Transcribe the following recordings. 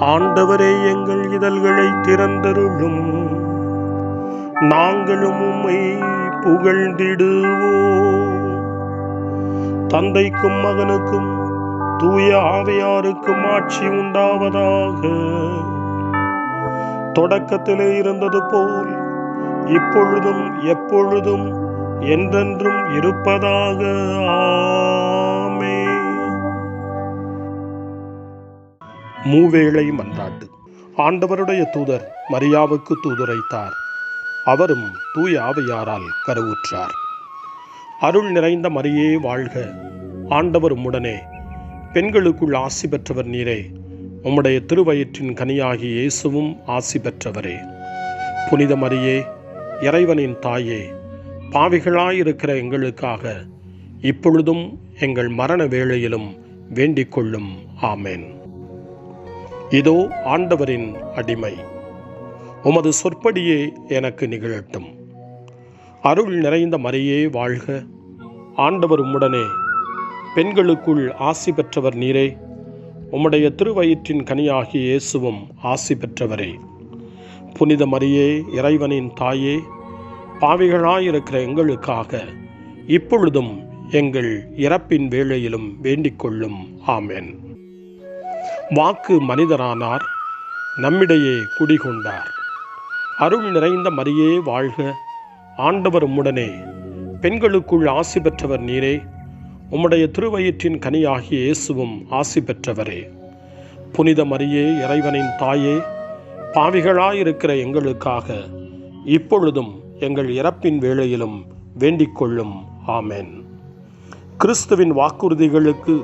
ஆண்டவரே, எங்கள் இதழ்களை திறந்தருளும், நாங்களும் உம்மை புகழ்ந்திடுவோம். தந்தைக்கும் மகனுக்கும் தூய ஆவியாருக்கும் ஆட்சி உண்டாவதாக. தொடக்கத்திலே இருந்தது போல் இப்பொழுதும் எப்பொழுதும் என்றென்றும் இருப்பதாக. ஆமென். மூவேளை மன்றாட்டு. ஆண்டவருடைய தூதர் மரியாவுக்கு தூதுரைத்தார். அவரும் தூய ஆவியாரால் கருவுற்றார். அருள் நிறைந்த மரியே வாழ்க, ஆண்டவர் உம்முடனே, பெண்களுக்குள் ஆசி பெற்றவர் நீரே, உம்முடைய திருவயிற்றின் கனியாகி இயேசுவும் ஆசி பெற்றவரே. புனித மரியே, இறைவனின் தாயே, பாவிகளாயிருக்கிற எங்களுக்காக இப்பொழுதும் எங்கள் மரண வேளையிலும் வேண்டிக் கொள்ளும். ஆமென். இதோ ஆண்டவரின் அடிமை, உமது சொற்படியே எனக்கு நிகழட்டும். அருள் நிறைந்த மரியே வாழ்க, ஆண்டவர் உம்முடனே, பெண்களுக்குள் ஆசி பெற்றவர் நீரே, உம்முடைய திருவயிற்றின் கனியாகிய இயேசுவும் ஆசி பெற்றவரே. புனித மரியே, இறைவனின் தாயே, பாவிகளாயிருக்கிற எங்களுக்காக இப்பொழுதும் எங்கள் இறப்பின் வேளையிலும் வேண்டிக் கொள்ளும். ஆமென். வாக்கு மனிதரானார், நம்மிடையே குடிகொண்டார். அருள் நிறைந்த மரியே வாழ்க, ஆண்டவர் உம்முடனே, பெண்களுக்குள் ஆசி பெற்றவர் நீரே, உம்முடைய திருவயிற்றின் கனியாகிய இயேசுவும் ஆசி பெற்றவரே. புனித மரியே, இறைவனின் தாயே, பாவிகளாயிருக்கிற எங்களுக்காக இப்பொழுதும் எங்கள் இறப்பின் வேளையிலும் வேண்டிக் கொள்ளும். ஆமென். கிறிஸ்துவின் வாக்குறுதிகளுக்கு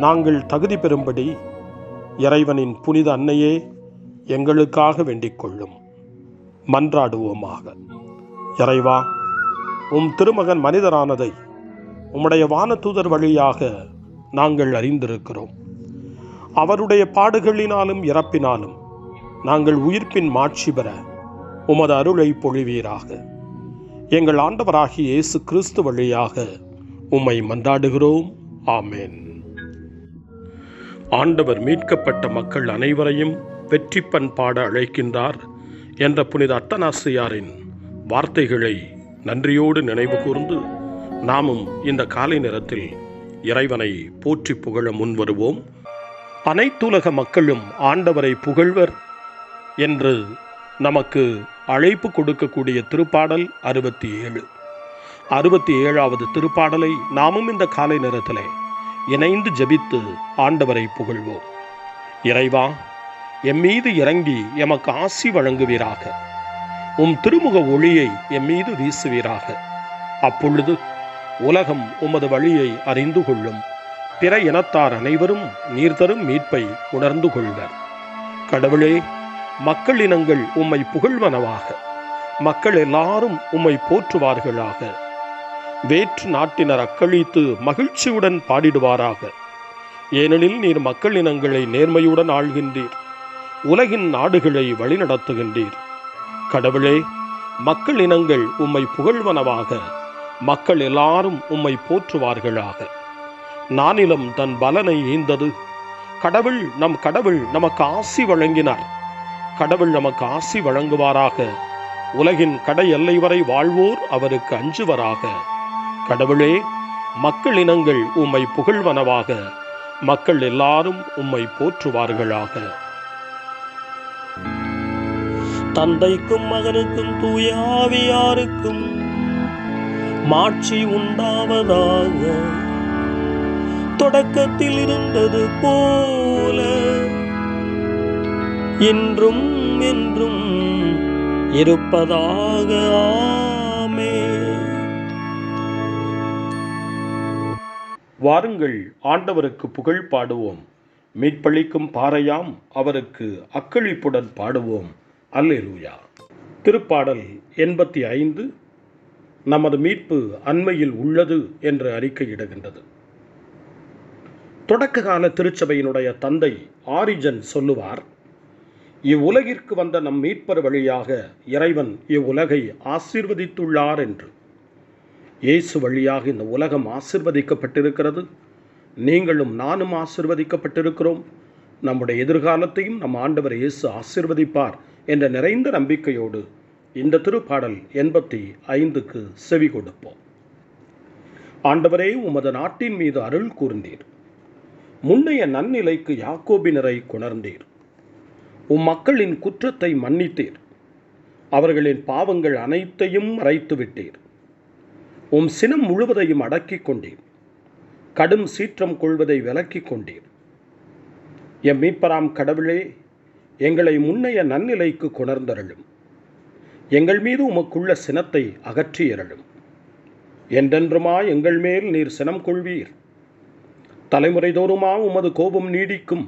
நாங்கள் தகுதி பெறும்படி இறைவனின் புனித அன்னையே, எங்களுக்காக வேண்டிக் கொள்ளும். மன்றாடுவோமாக. இறைவா, உம் திருமகன் மனிதரானதை உம்முடைய வானதூதர் வழியாக நாங்கள் அறிந்திருக்கிறோம். அவருடைய பாடுகளினாலும் இறப்பினாலும் நாங்கள் உயிர்ப்பின் மாட்சி பெற உமது அருளை பொழிவீராக. எங்கள் ஆண்டவராகிய இயேசு கிறிஸ்து வழியாக உம்மை மன்றாடுகிறோம். ஆமென். ஆண்டவர் மீட்கப்பட்ட மக்கள் அனைவரையும் வெற்றி பண்பாட அழைக்கின்றார் என்ற புனித அத்தனாசியாரின் வார்த்தைகளை நன்றியோடு நினைவு கூர்ந்து நாமும் இந்த காலை நேரத்தில் இறைவனை போற்றி புகழ முன்வருவோம். அனைத்துலக மக்களும் ஆண்டவரை புகழ்வர் என்று நமக்கு அழைப்பு கொடுக்கக்கூடிய திருப்பாடல் 67. 67வது திருப்பாடலை நாமும் இந்த காலை நேரத்திலே இணைந்து ஜெபித்து ஆண்டவரை புகழ்வோம். இறைவா, எம்மீது இறங்கி எமக்கு ஆசி வழங்குவீராக. உம் திருமுக ஒளியை எம்மீது வீசுவீராக. அப்பொழுது உலகம் உமது வழியை அறிந்து கொள்ளும். பிற இனத்தார் அனைவரும் நீர் தரும் மீட்பை உணர்ந்து கொள்வர். கடவுளே, மக்கள் இனங்கள் உம்மை புகழ்வனவாக. மக்கள் எல்லாரும் உம்மை போற்றுவார்களாக. வேற்று நாட்டினர் அக்களித்து மகிழ்ச்சியுடன் பாடிடுவாராக. ஏனெனில் நீர் மக்கள் இனங்களை நேர்மையுடன் ஆள்கின்றீர், உலகின் நாடுகளை வழிநடத்துகின்றீர். கடவுளே, மக்கள் இனங்கள் உம்மை புகழ்வனவாக. மக்கள் எல்லாரும் உம்மை போற்றுவார்களாக. நானிலம் தன் பலனை ஈந்தது. நம் கடவுள் நமக்கு ஆசி வழங்கினார். கடவுள் நமக்கு ஆசி வழங்குவாராக. உலகின் கடை எல்லை வரை வாழ்வோர் அவருக்கு அஞ்சுவராக. கடவுளே, மக்கள் இனங்கள் உம்மை புகழ்வனவாக. மக்கள் எல்லாரும் உம்மை போற்றுவார்களாக. தந்தைக்கும் மகனுக்கும் தூய ஆவியாருக்கும் மாட்சி உண்டாவதாக. தொடக்கத்தில் இருந்தது போல இன்றும் என்றும் இருப்பதாக. ஆமென். வாருங்கள், ஆண்டவருக்கு புகழ் பாடுவோம். மீட்பளிக்கும் பாறையாம் அவருக்கு அக்களிப்புடன் பாடுவோம். அல்லேலூயா. திருப்பாடல் 85 நமது மீட்பு அண்மையில் உள்ளது என்று அறிக்கையிடுகின்றது. தொடக்க கால திருச்சபையினுடைய தந்தை ஆரிஜன் சொல்லுவார், இவ்வுலகிற்கு வந்த நம் மீட்பர் வழியாக இறைவன் இவ்வுலகை ஆசீர்வதித்துள்ளார் என்று. இயேசு வழியாக இந்த உலகம் ஆசீர்வதிக்கப்பட்டிருக்கிறது. நீங்களும் நானும் ஆசீர்வதிக்கப்பட்டிருக்கிறோம். நம்முடைய எதிர்காலத்தையும் நம் ஆண்டவர் இயேசு ஆசீர்வதிப்பார் என்ற நிறைந்த நம்பிக்கையோடு இந்த திருப்பாடல் 85க்கு செவி கொடுப்போம். ஆண்டவரே, உமது நாட்டின் மீது அருள் கூர்ந்தீர். முன்னைய நன்னிலைக்கு யாக்கோபினரை கொணர்ந்தீர். மக்களின் குற்றத்தை மன்னித்தீர். அவர்களின் பாவங்கள் அனைத்தையும் மறைத்து விட்டீர். சினம் முழுவதையும் அடக்கிக் கொண்டீர். கடும் சீற்றம் கொள்வதை விலக்கிக் கொண்டீர். எம் மீட்பராம் கடவுளே, எங்களை முன்னைய நன்னிலைக்கு கொணர்ந்தருளும். எங்கள் மீது உமக்குள்ள சினத்தை அகற்றியருளும். என்றென்றுமா எங்கள் மேல் நீர் சினம் கொள்வீர். தலைமுறை தோறுமா உமது கோபம் நீடிக்கும்.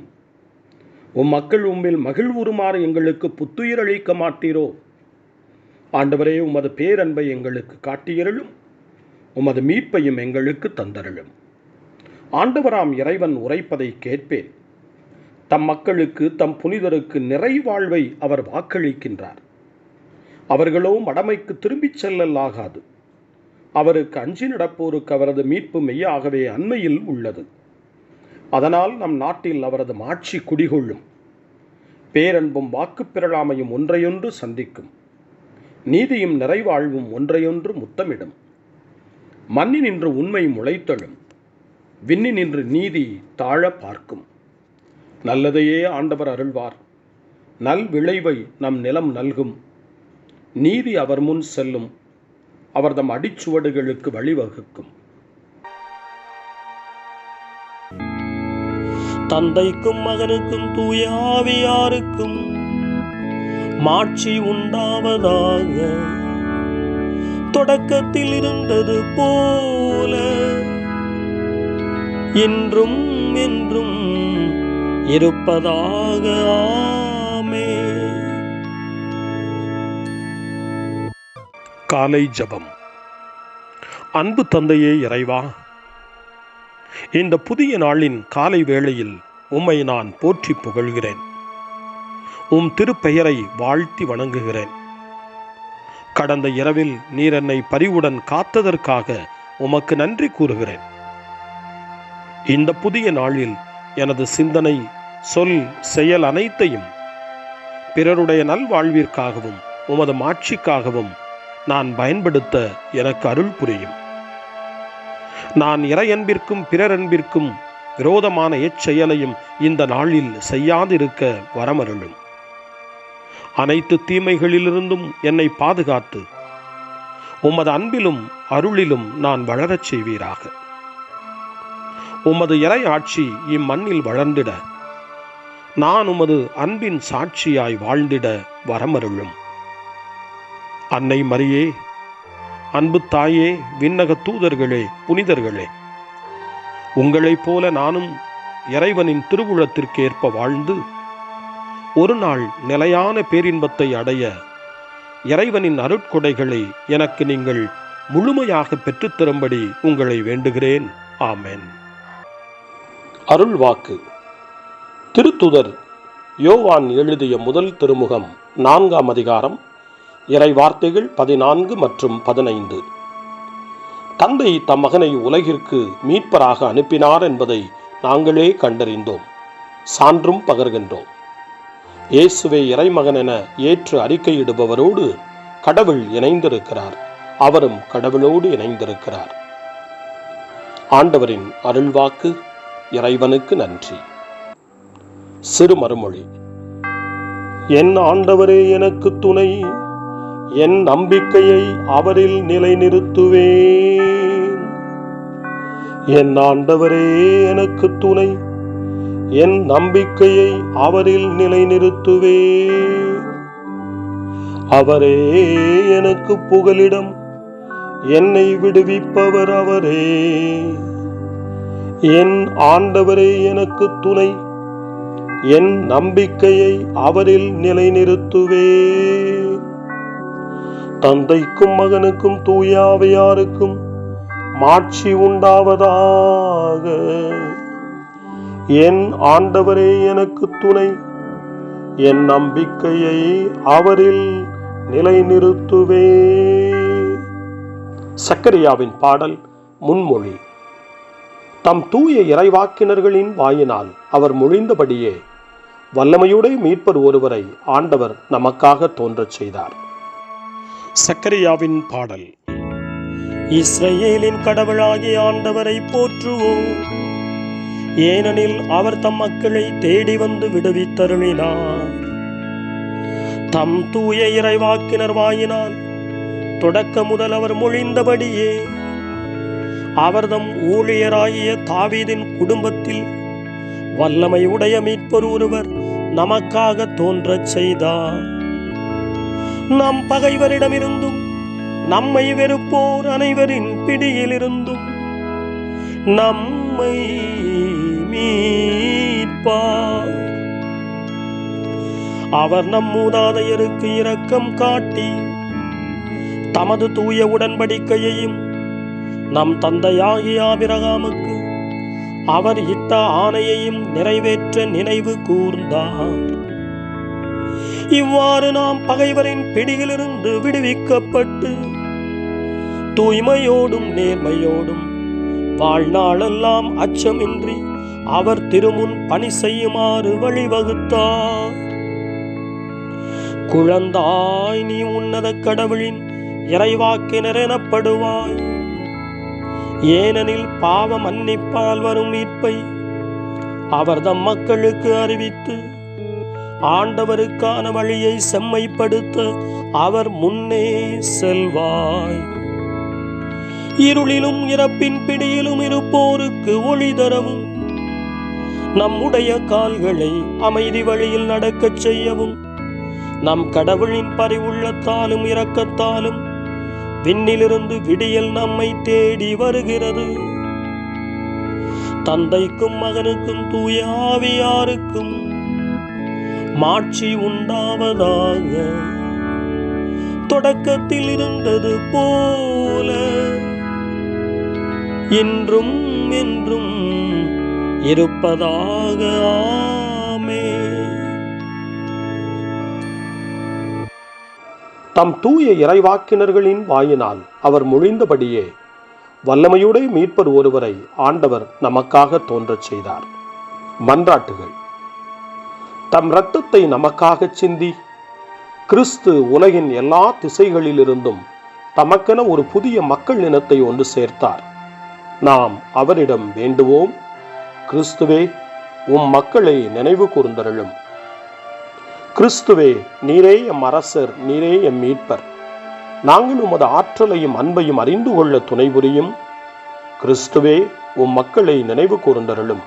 மக்கள் உம்மில் மகிழ்வுறுமாறு எங்களுக்கு புத்துயிர் அளிக்க மாட்டீரோ? ஆண்டவரே, உமது பேரன்பை எங்களுக்கு காட்டியருளும். உமது மீட்பையும் எங்களுக்கு தந்தருளும். ஆண்டவராம் இறைவன் உரைப்பதை கேட்பேன். தம் மக்களுக்கு, தம் புனிதருக்கு நிறைவாழ்வை அவர் வாக்களிக்கின்றார். அவர்களோ மடமைக்கு திரும்பிச் செல்லல் ஆகாது. அவருக்கு அஞ்சி நடப்போருக்கு அவரது மீட்பு மெய்யாகவே அண்மையில் உள்ளது. அதனால் நம் நாட்டில் அவரது மாட்சி குடிகொள்ளும். பேரன்பும் வாக்கு பெறலாமையும் ஒன்றையொன்று சந்திக்கும். நீதியும் நிறைவாழ்வும் ஒன்றையொன்று முத்தமிடும். மண்ணினின்று உண்மை முளைத்தெழும். விண்ணினின்று நீதி தாழ பார்க்கும். நல்லதையே ஆண்டவர் அருள்வார். நல் விளைவை நம் நிலம் நல்கும். நீதி அவர் முன் செல்லும். அவர் தம் அடிச்சுவடுகளுக்கு வழிவகுக்கும். தந்தைக்கும் மகனுக்கும் தூய ஆவியாருக்கும் மாட்சி உண்டாவதாக. தொடக்கத்தில் இருந்தது போல இன்றும் என்றும் இருப்பதாக. ஆமென். காலை ஜெபம். அன்பு தந்தையே இறைவா, இந்த புதிய நாளின் காலை வேளையில் உம்மை நான் போற்றி புகழ்கிறேன். உம் திருப்பெயரை வாழ்த்தி வணங்குகிறேன். கடந்த இரவில் நீர் என்னை பரிவுடன் காத்ததற்காக உமக்கு நன்றி கூறுகிறேன். இந்த புதிய நாளில் எனது சிந்தனை, சொல், செயல் அனைத்தையும் பிறருடைய நல்வாழ்விற்காகவும் உமது மாட்சிக்காகவும் நான் பயன்படுத்த எனக்கு அருள் புரியும். நான் இறையன்பிற்கும் பிறரன்பிற்கும் விரோதமான எச்செயலையும் இந்த நாளில் செய்யாதிருக்க வரமருளும். அனைத்து தீமைகளிலிருந்தும் என்னை பாதுகாத்து உமது அன்பிலும் அருளிலும் நான் வளரச் செய்வீராக. உமது இறை ஆட்சி இம்மண்ணில் வளர்ந்திட, நான் உமது அன்பின் சாட்சியாய் வாழ்ந்திட வரமருளும். அன்னை மரியே, அன்பு தாயே, விண்ணக தூதர்களே, புனிதர்களே, உங்களைப் போல நானும் இறைவனின் திருவுளத்திற்கு ஏற்ப வாழ்ந்து ஒரு நாள் நிலையான பேரின்பத்தை அடைய இறைவனின் அருட்கொடைகளை எனக்கு நீங்கள் முழுமையாக பெற்றுத்தரும்படி உங்களை வேண்டுகிறேன். ஆமென். அருள்வாக்கு. திருத்துதர் யோவான் எழுதிய முதல் திருமுகம் 4ஆம் அதிகாரம், இறை வார்த்தைகள் 14 மற்றும் 15. தந்தை தம் மகனை உலகிற்கு மீட்பராக அனுப்பினார் என்பதை நாங்களே கண்டறிந்தோம், சான்றும் பகர்கின்றோம். இயேசுவை இறைமகன் என ஏற்று அறிக்கையிடுபவரோடு கடவுள் இணைந்திருக்கிறார். அவரும் கடவுளோடு இணைந்திருக்கிறார். ஆண்டவரின் அருள்வாக்கு. இறைவனுக்கு நன்றி. சிறு மறுமொழி. என் ஆண்டவரே எனக்கு துணை, என் நம்பிக்கையை அவரில் நிலைநிறுத்துவேன். என் ஆண்டவரே எனக்கு துணை, என் நம்பிக்கையை அவரில் நிலைநிறுத்துவேன். அவரே எனக்கு புகலிடம், என்னை விடுவிப்பவர் அவரே. என் ஆண்டவரே எனக்கு துணை, என் நம்பிக்கையை அவரில் நிலைநிறுத்துவேன். தந்தைக்கும் மகனுக்கும் தூய ஆவியாருக்கும் மாட்சி உண்டாவதாக. என் ஆண்டவரே எனக்கு துணை, என் நம்பிக்கையை அவரில் நிலைநிறுத்துவேன். சக்கரியாவின் பாடல் முன்மொழி. தம் தூய இறைவாக்கினர்களின் வாயினால் அவர் மொழிந்தபடியே வல்லமையுடைய மீட்பர் ஒருவரை ஆண்டவர் நமக்காக தோன்றச் செய்தார். சக்கரியாவின் பாடல். இஸ்ரவேலின் கடவுளாகிய ஆண்டவரை போற்றுவோம், ஏனெனில் அவர் தம் மக்களை தேடி வந்து விடுவித்தருளினார். தம் தூய இறைவாக்கினர் வாயினால் தொடக்க முதல் அவர் மொழிந்தபடியே அவர் தம் ஊழியராகிய தாவீதின் குடும்பத்தில் வல்லமை உடைய மீட்பர் ஒருவர் நமக்காக தோன்றச் செய்தார். நம் பகைவரிடமிருந்தும் நம்மை வெறுப்போர் அனைவரின் பிடியிலிருந்தும் நம்மை மீட்பார். அவர் நம் மூதாதையருக்கு இரக்கம் காட்டி தமது தூய உடன்படிக்கையையும் நம் தந்தையாகிய ஆபிரகாமுக்கு அவர் இட்ட ஆணையையும் நிறைவேற்ற நினைவு கூர்ந்தார். இவ்வாறு நாம் பகைவரின் பிடியிலிருந்து விடுவிக்கப்பட்டு தூய்மையோடும் நேர்மையோடும் வாழ்நாளெல்லாம் அச்சமின்றி அவர் திருமுன் பணி செய்யுமாறு வழிவகுத்தார். குழந்தாய், நீ உன்னத கடவுளின் இறைவாக்கினர் எனப்படுவாய், ஏனெனில் பாவ மன்னிப்பால் வரும் மீட்பை அவர் தம் மக்களுக்கு அறிவித்து ஆண்டவருக்கான வழியை செம்மைப்படுத்த அவர் முன்னே செல்வாய். இருளிலும் இறப்பின் பிடியிலும் இருப்போருக்கு ஒளி தரவும் நம்முடைய கால்களை அமைதி வழியில் நடக்கச் செய்யவும் நம் கடவுளின் பரிவுள்ளத்தாலும் இரக்கத்தாலும் விண்ணிலிருந்து விடியல் நம்மை தேடி வருகிறது. தந்தைக்கும் மகனுக்கும் தூய ஆவியாருக்கும் மாட்சி உண்டாவதாக, தொடக்கத்தில் இருந்தது போல இன்றும் என்றும் இருப்பதாக. ஆமென். தம் தூய இறைவாக்கினர்களின் வாயினால் அவர் மொழிந்தபடியே வல்லமையுடைய மீட்பர் ஒருவரை ஆண்டவர் நமக்காக தோன்றச் செய்தார். மன்றாட்டுகள். தம் இரத்தத்தை நமக்காக சிந்தி கிறிஸ்து உலகின் எல்லா திசைகளிலிருந்தும் தமக்கென ஒரு புதிய மக்கள் இனத்தை ஒன்று சேர்த்தார். நாம் அவரிடம் வேண்டுவோம், கிறிஸ்துவே, உம் மக்களை நினைவு கூர்ந்தருளும். கிறிஸ்துவே, நீரே எம் அரசர், நீரே எம் மீட்பர். நாங்கள் உமது ஆற்றலையும் அன்பையும் அறிந்து கொள்ள துணை புரியும். கிறிஸ்துவே, உம் மக்களை நினைவு கூர்ந்தருளும்.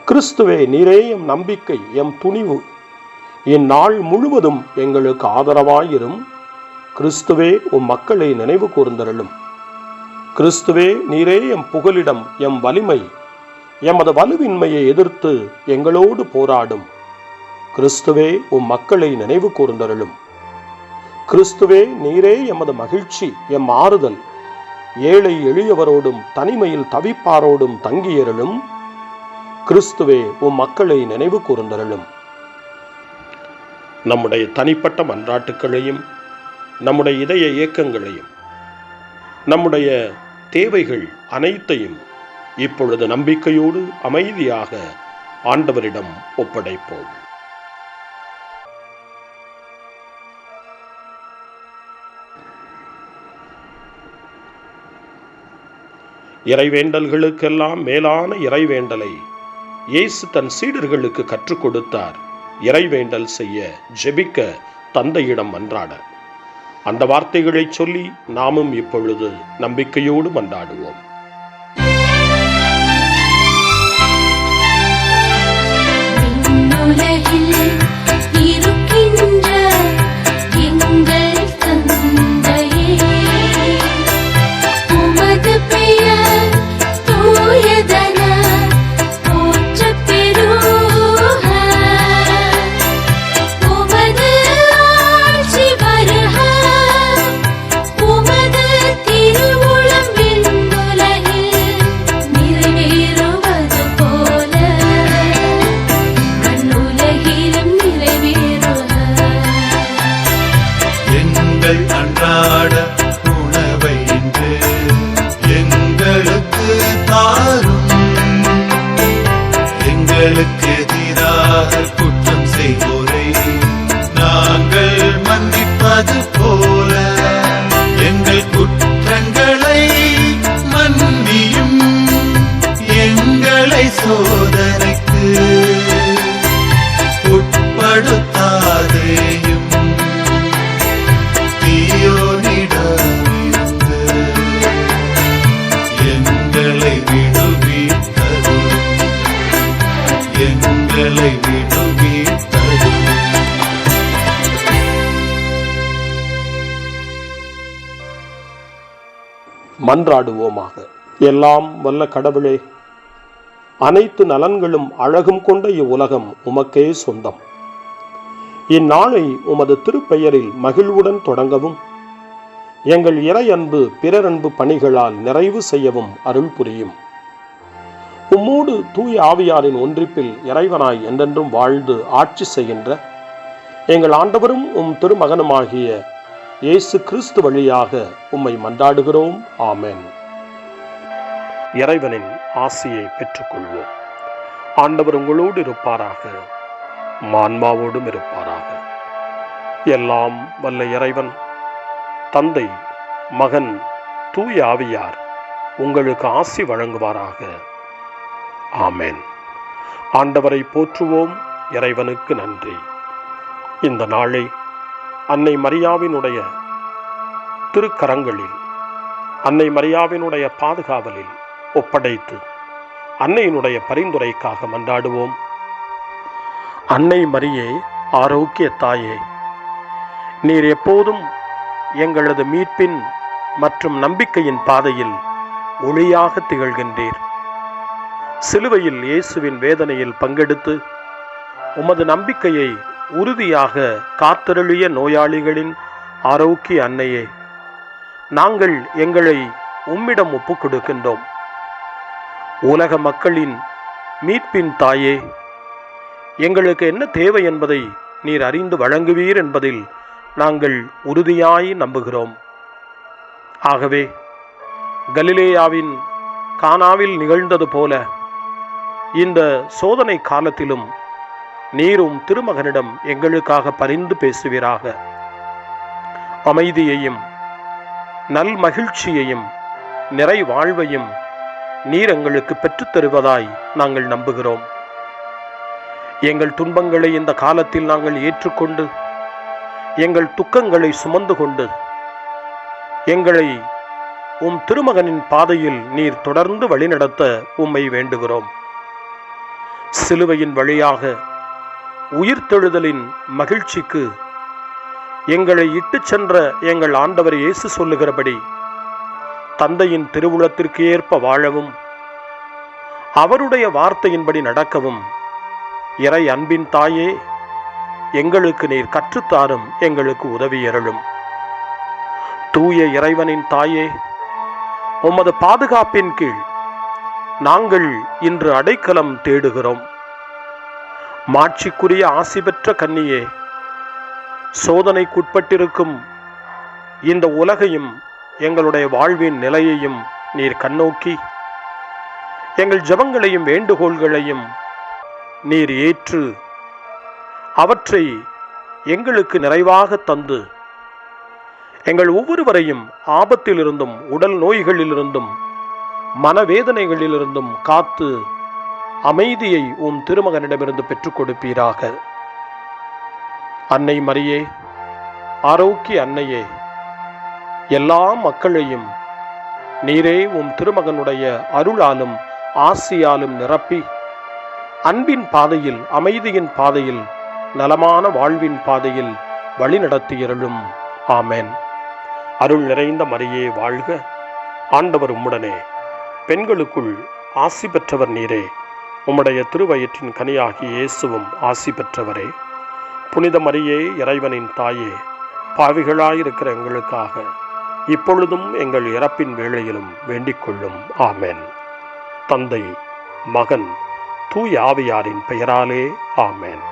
கிறிஸ்துவே, நீரே எம் நம்பிக்கை, எம் துணிவு. இந்நாள் முழுவதும் எங்களுக்கு ஆதரவாயிரும். கிறிஸ்துவே, உம் மக்களை நினைவு கூர்ந்தருளும். கிறிஸ்துவே, நீரே எம் புகலிடம், எம் வலிமை. எமது வலுவின்மையை எதிர்த்து எங்களோடு போராடும். கிறிஸ்துவே, உம் மக்களை நினைவு கூர்ந்தருளும். கிறிஸ்துவே, நீரே எமது மகிழ்ச்சி, எம் ஆறுதல். ஏழை எளியவரோடும் தனிமையில் தவிப்பாரோடும் தங்கியருளும். கிறிஸ்துவே, உம் மக்களை நினைவு கூர்ந்தருளும். நம்முடைய தனிப்பட்ட மன்றாட்டுக்களையும் நம்முடைய இதய இயக்கங்களையும் நம்முடைய தேவைகள் அனைத்தையும் இப்பொழுது நம்பிக்கையோடு அமைதியாக ஆண்டவரிடம் ஒப்படைப்போம். இறைவேண்டல்களுக்கெல்லாம் மேலான இறைவேண்டலை இயேசு தன் சீடர்களுக்கு கற்றுக் கொடுத்தார். இறைவேண்டல் செய்ய, ஜெபிக்க, தந்தையிடம் மன்றாட. அந்த வார்த்தைகளை சொல்லி நாமும் இப்பொழுது நம்பிக்கையோடு மன்றாடுவோம். அன்றாட உணவை இன்று எங்களுக்கு தாரும். எங்களுக்கு எதிராக நமக்காக குற்றம் செய்வோரை நாங்கள் மன்னிப்பது போல எங்கள் குற்றங்களை மன்னியும், எங்களை சோதனைக்கு உட்படுத்தாதேயும், தீயோனிடமிருந்து எங்களை விடுவித்தருளும், எங்களை விடுவித்தருளும். மன்றாடுவோமாக. எல்லாம் வல்ல கடவுளே, அனைத்து நலன்களும் அழகும் கொண்ட இவ்வுலகம் உமக்கே சொந்தம். இந்நாளை உமது திருப்பெயரில் மகிழ்வுடன் தொடங்கவும், எங்கள் இறை அன்பு பிறரன்பு பணிகளால் நிறைவு செய்யவும் அருள் புரியும். உம்மோடு தூய ஆவியாரின் ஒன்றிப்பில் இறைவனாய் என்றென்றும் வாழ்ந்து ஆட்சி செய்கின்ற எங்கள் ஆண்டவரும் உம் திருமகனுமாகிய இயேசு கிறிஸ்து வழியாக உம்மை மன்றாடுகிறோம். ஆமென். இறைவனின் ஆசியை பெற்றுக்கொள்வோம். ஆண்டவர் உங்களோடு இருப்பாராக, ஆன்மாவோடும் இருப்பாராக. எல்லாம் வல்ல இறைவன் தந்தை, மகன், தூய ஆவியார் உங்களுக்கு ஆசி வழங்குவாராக. ஆமென். ஆண்டவரை போற்றுவோம். இறைவனுக்கு நன்றி. இந்த நாளை அன்னை மரியாவினுடைய திருக்கரங்களில், அன்னை மரியாவினுடைய பாதுகாவலில் ஒப்படைத்து அன்னையினுடைய பரிந்துரைக்காக மன்றாடுவோம். அன்னை மரியே, ஆரோக்கிய தாயே, நீர் எப்போதும் எங்களது மீட்பின் மற்றும் நம்பிக்கையின் பாதையில் ஒளியாக திகழ்கின்றீர். சிலுவையில் இயேசுவின் வேதனையில் பங்கெடுத்து உமது நம்பிக்கையை உறுதியாக காத்தருளிய நோயாளிகளின் ஆரோக்கிய அன்னையே, நாங்கள் எங்களை உம்மிடம் ஒப்புக் கொடுக்கின்றோம். உலக மக்களின் மீட்பின் தாயே, எங்களுக்கு என்ன தேவை என்பதை நீர் அறிந்து வழங்குவீர் என்பதில் நாங்கள் உறுதியாய் நம்புகிறோம். ஆகவே கலிலேயாவின் கானாவில் நிகழ்ந்தது போல இந்த சோதனை காலத்திலும் நீரும் திருமகனிடம் எங்களுக்காக பரிந்து பேசுவீராக. அமைதியையும் நல் மகிழ்ச்சியையும் நிறை வாழ்வையும் நீர் எங்களுக்கு பெற்றுத்தருவதாய் நாங்கள் நம்புகிறோம். எங்கள் துன்பங்களை இந்த காலத்தில் நாங்கள் ஏற்றுக்கொண்டு, எங்கள் துக்கங்களை சுமந்து கொண்டு, எங்களை உம் திருமகனின் பாதையில் நீர் தொடர்ந்து வழிநடத்த உம்மை வேண்டுகிறோம். சிலுவையின் வழியாக உயிர்த்தெழுதலின் மகிழ்ச்சிக்கு எங்களை இட்டுச் சென்ற எங்கள் ஆண்டவர் இயேசு சொல்லுகிறபடி தந்தையின் திருவுளத்திற்கு ஏற்ப வாழவும், அவருடைய வார்த்தையின்படி நடக்கவும் இறை அன்பின் தாயே, எங்களுக்கு நீர் கற்றுத்தாரும், எங்களுக்கு உதவி அருளும். தூய இறைவனின் தாயே, உமது பாதுகாப்பின் கீழ் நாங்கள் இன்று அடைக்கலம் தேடுகிறோம். மாட்சிக்குரிய ஆசி பெற்ற கன்னியே, சோதனைக்குட்பட்டிருக்கும் இந்த உலகையும் எங்களுடைய வாழ்வின் நிலையையும் நீர் கண்ணோக்கி எங்கள் ஜெபங்களையும் வேண்டுகோள்களையும் நீர் ஏற்று அவற்றை எங்களுக்கு நிறைவாக தந்து எங்கள் ஒவ்வொருவரையும் ஆபத்திலிருந்தும் உடல் நோய்களிலிருந்தும் மனவேதனைகளிலிருந்தும் காத்து அமைதியை உம் திருமகனிடமிருந்து பெற்றுக் கொடுப்பீராக. அன்னை மரியே, ஆரோக்கிய அன்னையே, எல்லா மக்களையும் நீரே உம் திருமகனுடைய அருளாலும் ஆசியாலும் நிரப்பி அன்பின் பாதையில், அமைதியின் பாதையில், நலமான வாழ்வின் பாதையில் வழிநடத்தியருளும். ஆமென். அருள் நிறைந்த மரியே வாழ்க, ஆண்டவர் உம்முடனே, பெண்களுக்குள் ஆசி பெற்றவர் நீரே, உம்முடைய திருவயிற்றின் கனியாகிய இயேசுவும் ஆசி பெற்றவரே. புனித மரியே, இறைவனின் தாயே, பாவிகளாயிருக்கிற எங்களுக்காக இப்பொழுதும் எங்கள் இறப்பின் வேளையிலும் வேண்டிக் கொள்ளும். ஆமென். தந்தை, மகன், தூய ஆவியாரின் பெயராலே. ஆமென்.